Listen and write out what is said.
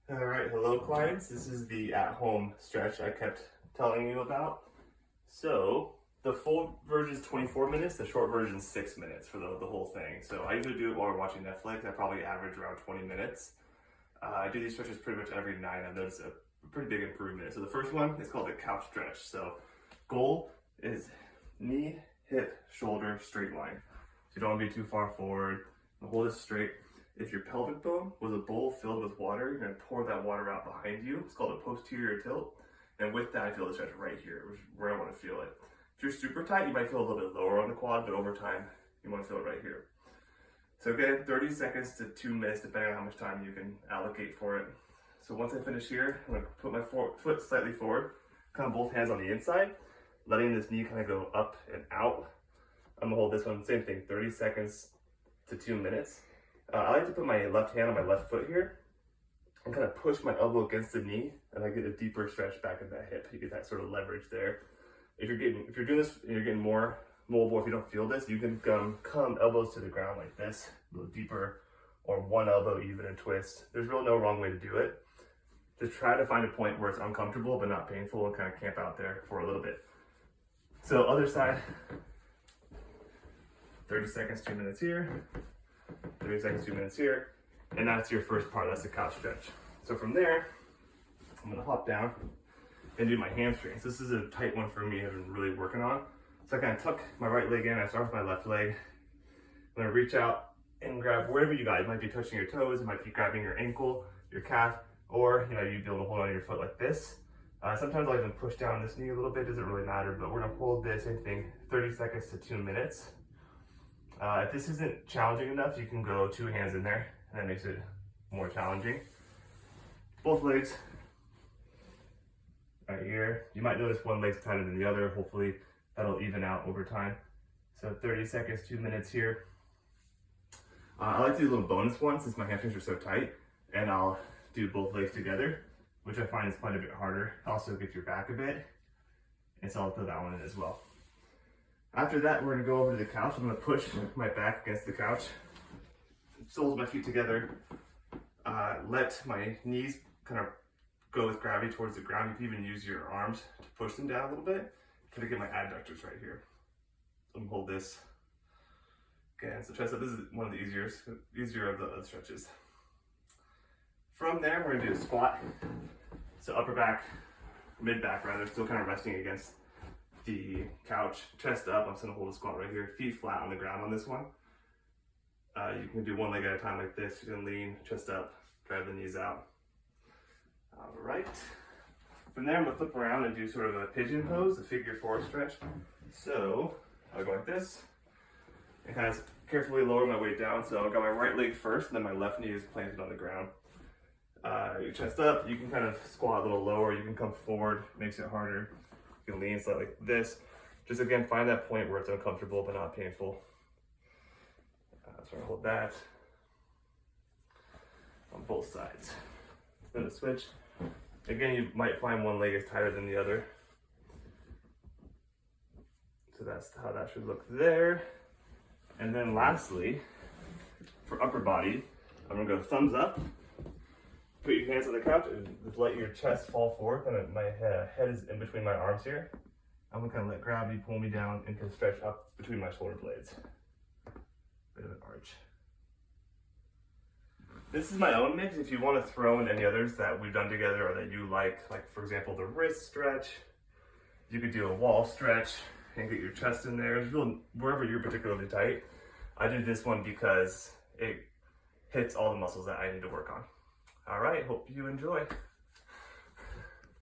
All right, hello clients. This is the at-home stretch I kept telling you about. So the full version is 24 minutes, the short version is 6 minutes for the whole thing. So I usually do it while we're watching Netflix. I probably average around 20 minutes. I do these stretches pretty much every night. I've noticed a pretty big improvement. So the first one is called the couch stretch. So goal is knee, hip, shoulder, straight line. So you don't want to be too far forward. Hold it straight. If your pelvic bone was a bowl filled with water, you're going to pour that water out behind you. It's called a posterior tilt. And with that, I feel the stretch right here, which is where I want to feel it. If you're super tight, you might feel a little bit lower on the quad, but over time, you want to feel it right here. So again, 30 seconds to 2 minutes, depending on how much time you can allocate for it. So once I finish here, I'm going to put my foot slightly forward, kind of both hands on the inside, letting this knee kind of go up and out. I'm going to hold this one, same thing, 30 seconds to 2 minutes. I like to put my left hand on my left foot here and kind of push my elbow against the knee, and I get a deeper stretch back in that hip. You get that sort of leverage there. If you're doing this and you're getting more mobile, if you don't feel this, you can come elbows to the ground like this, a little deeper, or one elbow even and twist. There's really no wrong way to do it. Just try to find a point where it's uncomfortable but not painful, and kind of camp out there for a little bit. So other side, 30 seconds, 2 minutes here. 30 seconds, 2 minutes here, and that's your first part. That's the couch stretch. So from there, I'm gonna hop down and do my hamstrings. This is a tight one for me. I've been really working on. So I kind of tuck my right leg in. I start with my left leg. I'm gonna reach out and grab wherever you got. It might be touching your toes. It might be grabbing your ankle, your calf, or you'd be able to hold on to your foot like this. Sometimes I'll even push down this knee a little bit. Doesn't really matter, but we're gonna hold this, same thing, 30 seconds to 2 minutes. If this isn't challenging enough, you can go 2 hands in there, and that makes it more challenging. Both legs right here. You might notice one leg's tighter than the other. Hopefully that'll even out over time. So 30 seconds, 2 minutes here. I like to do a little bonus one since my hamstrings are so tight, and I'll do both legs together, which I find is quite a bit harder. Also gets your back a bit, and so I'll throw that one in as well. After that, we're gonna go over to the couch. I'm gonna push my back against the couch, soles of my feet together, let my knees kind of go with gravity towards the ground. You can even use your arms to push them down a little bit. Kind of get my adductors right here. I'm gonna hold this against the chest. So this is one of the easier of the stretches. From there, we're gonna do a squat. So upper back, mid back rather, still kind of resting against the couch, chest up. I'm just gonna hold a squat right here, feet flat on the ground on this one. You can do one leg at a time like this. You can lean, chest up, drive the knees out. All right. From there, I'm gonna flip around and do sort of a pigeon pose, a figure 4 stretch. So I'll go like this, and kind of carefully lower my weight down. So I've got my right leg first, and then my left knee is planted on the ground. Your chest up, you can kind of squat a little lower, you can come forward, makes it harder. You can lean slightly like this. Just again, find that point where it's uncomfortable but not painful. So I hold that on both sides. Then a switch. Again, you might find one leg is tighter than the other. So that's how that should look there. And then lastly, for upper body, I'm gonna go thumbs up. Put your hands on the couch and just let your chest fall forward. Kind of my head is in between my arms here. I'm gonna kind of let gravity pull me down and can stretch up between my shoulder blades. Bit of an arch. This is my own mix. If you want to throw in any others that we've done together or that you like for example, the wrist stretch, you could do a wall stretch and get your chest in there. It's really wherever you're particularly tight. I did this one because it hits all the muscles that I need to work on. All right, hope you enjoy.